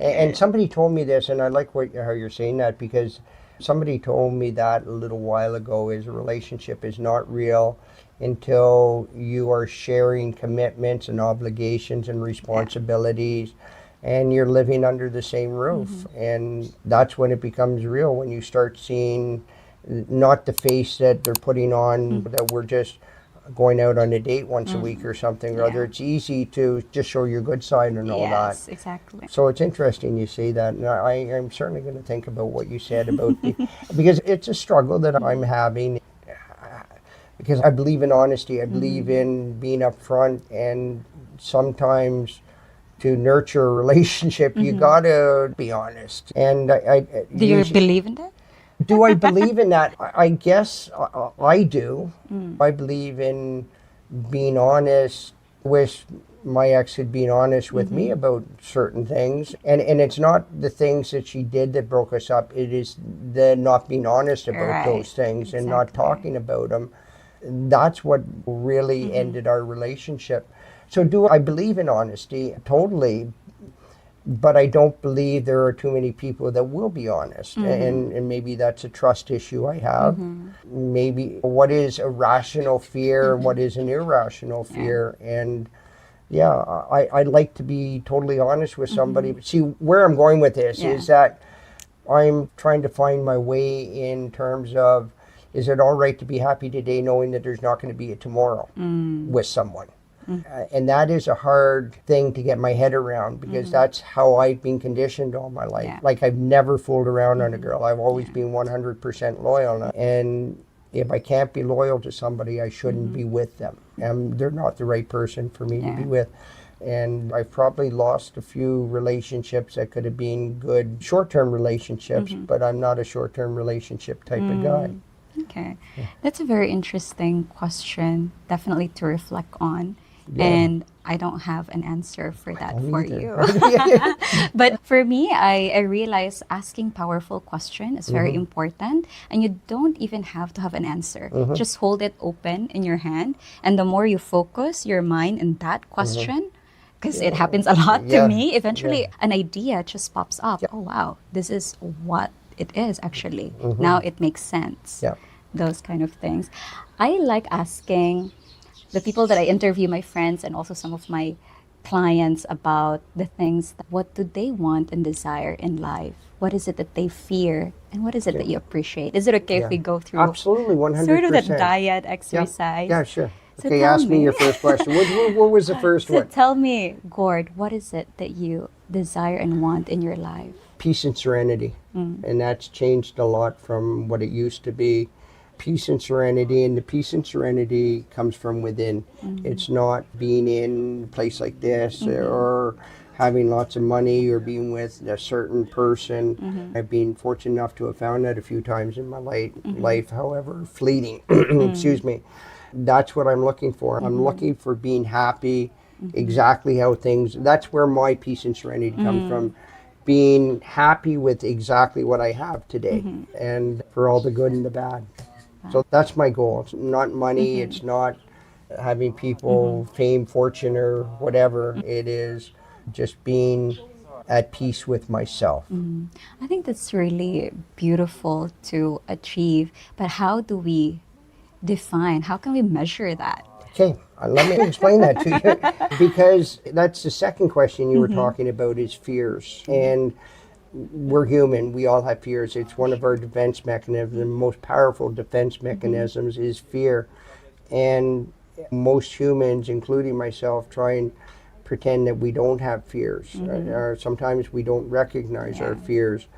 And somebody told me this, and I like how you're saying that, because somebody told me that a little while ago, is a relationship is not real until you are sharing commitments and obligations and responsibilities and you're living under the same roof. And that's when it becomes real, when you start seeing not the face that they're putting on, that we're just going out on a date once a week or something or other. It's easy to just show your good side and all that. Yes, exactly. So it's interesting you say that, and I'm certainly going to think about what you said about because it's a struggle that I'm having, because I believe in honesty. I believe in being upfront, and sometimes to nurture a relationship, you gotta be honest. And Do you believe in that? do I believe in that? I guess I do. I believe in being honest. Wish my ex had been honest with me about certain things. And it's not the things that she did that broke us up. It is the not being honest about those things and not talking about them. That's what really ended our relationship. So do I believe in honesty? Totally. But I don't believe there are too many people that will be honest. And maybe that's a trust issue I have. Maybe what is a rational fear, what is an irrational fear. And I'd like to be totally honest with somebody. See, where I'm going with this is that I'm trying to find my way in terms of, is it all right to be happy today knowing that there's not going to be a tomorrow with someone? And that is a hard thing to get my head around, because that's how I've been conditioned all my life. Like, I've never fooled around on a girl. I've always been 100% loyal. And if I can't be loyal to somebody, I shouldn't be with them. And they're not the right person for me to be with. And I've probably lost a few relationships that could have been good short-term relationships, but I'm not a short-term relationship type of guy. Okay. That's a very interesting question, definitely to reflect on. And I don't have an answer for that for you. But for me, I realize asking powerful question is very important. And you don't even have to have an answer. Just hold it open in your hand. And the more you focus your mind in that question, because it happens a lot to me, eventually an idea just pops up. Oh, wow, this is what it is actually. Now it makes sense. Those kind of things. I like asking the people that I interview, my friends, and also some of my clients, about the things, what do they want and desire in life? What is it that they fear? And what is it that you appreciate? Is it okay if we go through absolutely 100% sort of that diet exercise? Yeah, sure. So okay, ask me your first question. What was the first one? Tell me, Gord, what is it that you desire and want in your life? Peace and serenity. And that's changed a lot from what it used to be. Peace and serenity, and the peace and serenity comes from within. It's not being in a place like this or having lots of money or being with a certain person. I've been fortunate enough to have found that a few times in my life, however fleeting. Excuse me. That's what I'm looking for. I'm looking for being happy, exactly how things, that's where my peace and serenity comes from. Being happy with exactly what I have today, and for all the good and the bad. So that's my goal. It's not money, it's not having people, fame, fortune, or whatever. It is just being at peace with myself. I think that's really beautiful to achieve. But how do we define, how can we measure that? Okay, let me explain that to you. Because that's the second question you were talking about, is fears. And we're human. We all have fears. It's one of our defense mechanisms. The most powerful defense mechanisms is fear. And most humans, including myself, try and pretend that we don't have fears. Or sometimes we don't recognize our fears.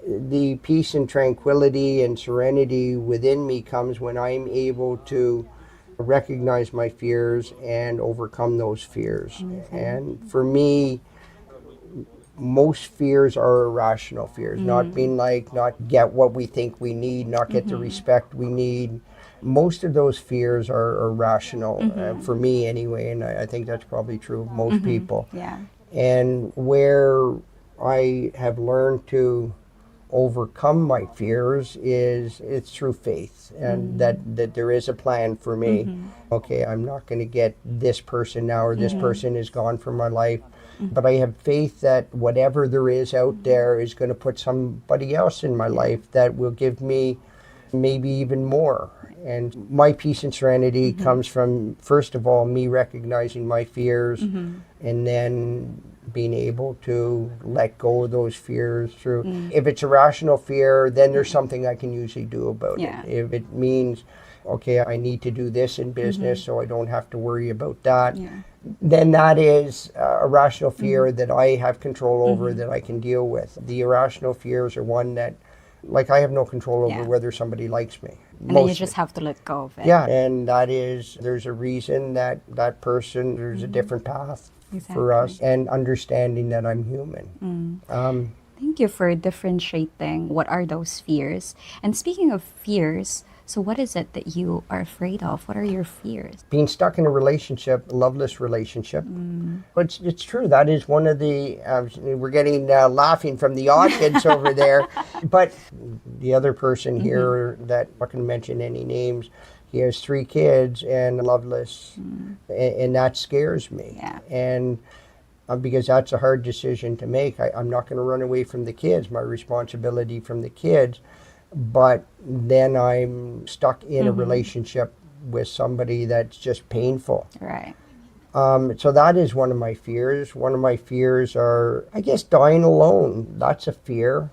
The peace and tranquility and serenity within me comes when I'm able to recognize my fears and overcome those fears. And for me, most fears are irrational fears, not being like, not get what we think we need, not get the respect we need. Most of those fears are irrational, for me anyway, and I think that's probably true of most people. And where I have learned to overcome my fears is it's through faith, and that there is a plan for me. Okay, I'm not going to get this person now, or this person is gone from my life. but I have faith that whatever there is out there is going to put somebody else in my life that will give me maybe even more. And my peace and serenity comes from, first of all, me recognizing my fears and then being able to let go of those fears through. If it's a rational fear, then there's something I can usually do about it. If it means, okay, I need to do this in business so I don't have to worry about that, then that is a rational fear that I have control over, that I can deal with. The irrational fears are one that, like, I have no control over whether somebody likes me. And then you just have to let go of it. Yeah, and that is, there's a reason that that person, there's a different path for us, and understanding that I'm human. Thank you for differentiating what are those fears. And speaking of fears, so what is it that you are afraid of? What are your fears? Being stuck in a relationship, a loveless relationship. But it's true, that is one of the, we're getting laughing from the audience over there. But the other person here, that I'm not going to mention any names, he has 3 kids and loveless. And that scares me. And because that's a hard decision to make. I'm not going to run away from the kids, my responsibility from the kids. But then I'm stuck in a relationship with somebody that's just painful. Right. So that is one of my fears. One of my fears are, I guess, dying alone. That's a fear.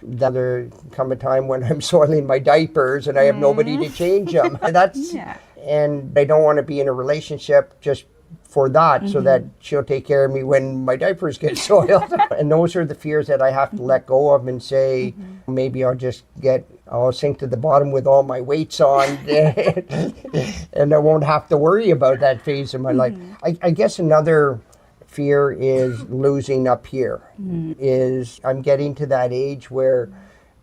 That there come a time when I'm soiling my diapers and I have nobody to change them. That's, and I don't want to be in a relationship just for that, so that she'll take care of me when my diapers get soiled. And those are the fears that I have to let go of and say, maybe I'll sink to the bottom with all my weights on and I won't have to worry about that phase of my life. I guess another fear is losing up here. Is I'm getting to that age where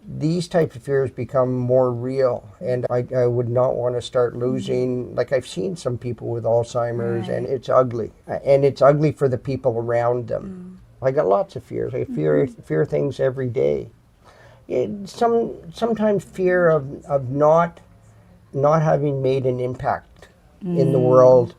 these types of fears become more real, and I would not want to start losing, like I've seen some people with Alzheimer's, and it's ugly. And it's ugly for the people around them. I got lots of fears. I fear things every day. Sometimes fear of not having made an impact in the world,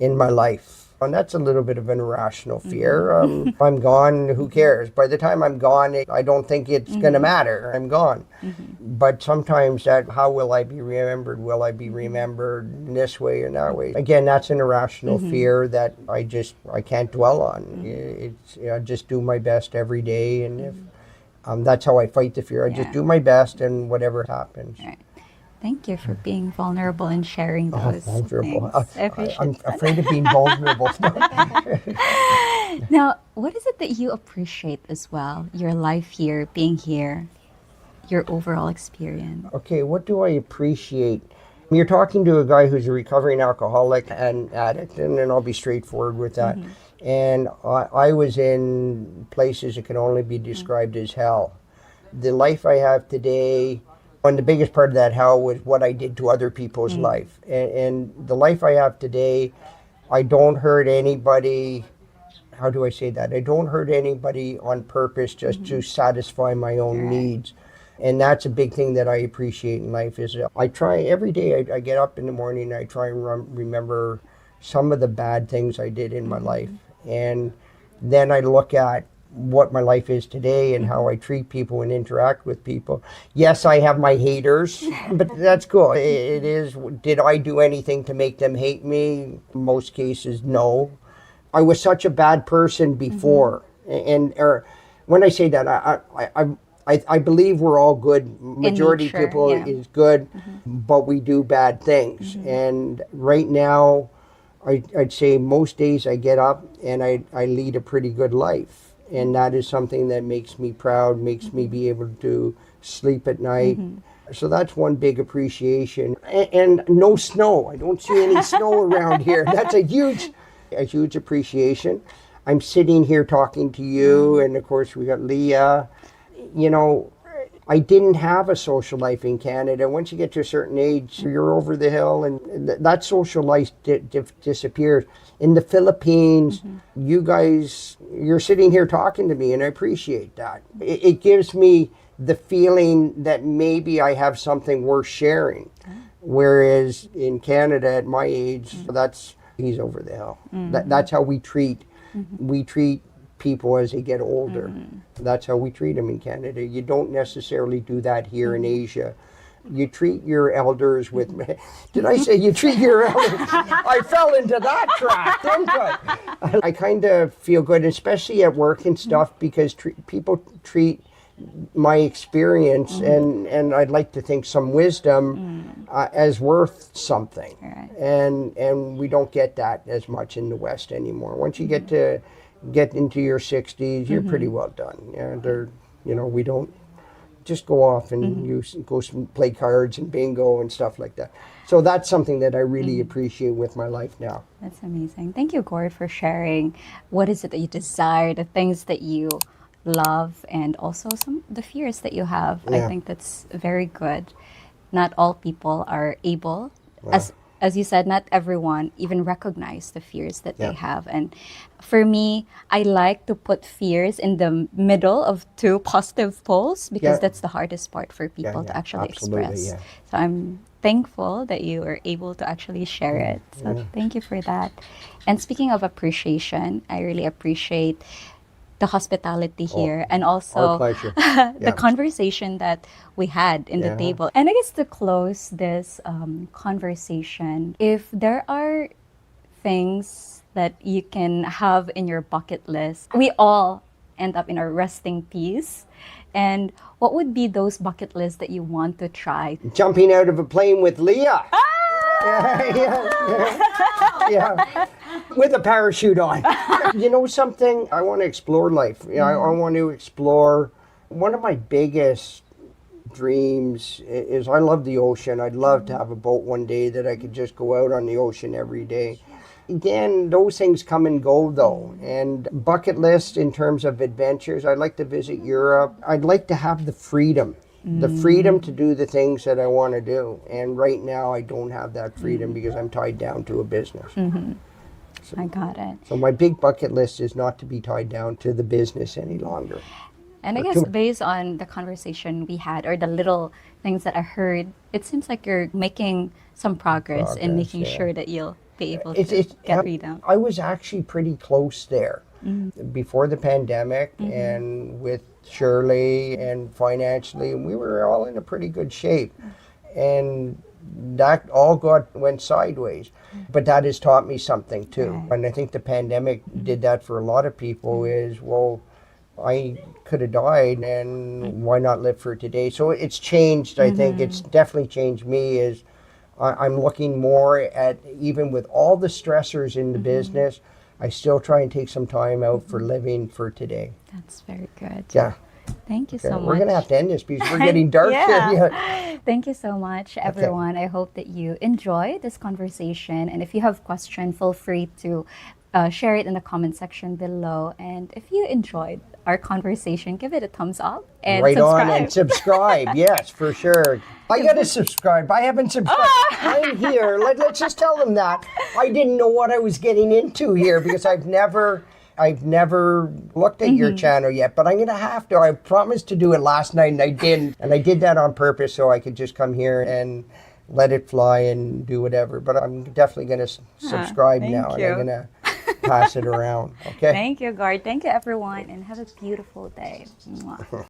in my life. And that's a little bit of an irrational fear. If I'm gone, who cares? By the time I'm gone, I don't think it's going to matter. I'm gone. But sometimes how will I be remembered? Will I be remembered in this way or that way? Again, that's an irrational fear that I can't dwell on. I just do my best every day, and if that's how I fight the fear. I just do my best, and whatever happens. Right. Thank you for being vulnerable and sharing those vulnerable. things. I appreciate I'm afraid of being vulnerable. Now, what is it that you appreciate as well? Your life here, being here, your overall experience. Okay, what do I appreciate? You're talking to a guy who's a recovering alcoholic and addict, and then I'll be straightforward with that. And I was in places that can only be described as hell. The life I have today, and the biggest part of that hell was what I did to other people's life. And the life I have today, I don't hurt anybody. How do I say that? I don't hurt anybody on purpose just to satisfy my own needs. And that's a big thing that I appreciate in life. Is I try every day, I get up in the morning, I try and remember some of the bad things I did in my life. And then I look at what my life is today and how I treat people and interact with people. Yes, I have my haters, but that's cool. It is, did I do anything to make them hate me? In most cases, no. I was such a bad person before. And when I say that, I believe we're all good. Majority of people is good, but we do bad things. And right now, I'd say most days I get up and I lead a pretty good life. And that is something that makes me proud, makes me be able to sleep at night. So that's one big appreciation. And no snow. I don't see any snow around here. That's a huge appreciation. I'm sitting here talking to you, and of course we got Leah. You know, I didn't have a social life in Canada. Once you get to a certain age, you're over the hill, and that social life disappears. In the Philippines, you guys, you're sitting here talking to me, and I appreciate that. It gives me the feeling that maybe I have something worth sharing. Whereas in Canada, at my age, he's over the hill. That's how we treat we treat people as they get older. That's how we treat them in Canada. You don't necessarily do that here in Asia. You treat your elders with, did I say you treat your elders? I fell into that trap, didn't I? I kind of feel good, especially at work and stuff, because people treat my experience and I'd like to think some wisdom as worth something. Right. And we don't get that as much in the West anymore. Once you get into your 60s, you're pretty well done. Yeah, we don't just go off and go play cards and bingo and stuff like that. So that's something that I really appreciate with my life now. That's amazing. Thank you, Gord, for sharing. What is it that you desire, the things that you love, and also the fears that you have. Yeah. I think that's very good. Not all people are able, Yeah. as you said, not everyone even recognize the fears that Yeah. they have. And for me, I like to put fears in the middle of two positive poles because Yeah. that's the hardest part for people to actually absolutely, express. yeah. So I'm thankful that you were able to actually share it. So thank you for that. And speaking of appreciation, I really appreciate the hospitality here and also Our pleasure. the Yeah. conversation that we had in the Yeah. table. And I guess to close this conversation, if there are things that you can have in your bucket list, we all end up in our resting peace. And what would be those bucket lists that you want to try? Jumping out of a plane with Leah. Yeah. With a parachute on. You know something? I want to explore life. I want to explore. One of my biggest dreams is I love the ocean. I'd love to have a boat one day that I could just go out on the ocean every day. Again, those things come and go though. And bucket list in terms of adventures, I'd like to visit Europe. I'd like to have the freedom. The freedom to do the things that I want to do. And right now I don't have that freedom because I'm tied down to a business. I got it. So my big bucket list is not to be tied down to the business any longer. And I guess based on the conversation we had or the little things that I heard, it seems like you're making some progress in making yeah. sure that you'll be able to get freedom. I was actually pretty close there before the pandemic and with Shirley and financially, we were all in a pretty good shape. And that all went sideways. But that has taught me something too. Right. And I think the pandemic did that for a lot of people is, well, I could have died and why not live for today? So it's changed. I think it's definitely changed me is I'm looking more at, even with all the stressors in the business, I still try and take some time out for living for today. That's very good. Yeah. Thank you so much. We're going to have to end this because we're getting dark Yeah. here. Yeah. Thank you so much, everyone. I hope that you enjoy this conversation. And if you have questions, feel free to share it in the comment section below. And if you enjoyed our conversation, give it a thumbs up and Right subscribe. on and subscribe. Yes, for sure. I got to subscribe. I haven't subscribed. I'm here. Let's just tell them that. I didn't know what I was getting into here because I've never looked at your channel yet, but I'm going to have to. I promised to do it last night and I didn't. And I did that on purpose so I could just come here and let it fly and do whatever. But I'm definitely going to subscribe thank now you. and I'm going to pass it around. Okay? Thank you, Gord. Thank you, everyone, and have a beautiful day. Mwah.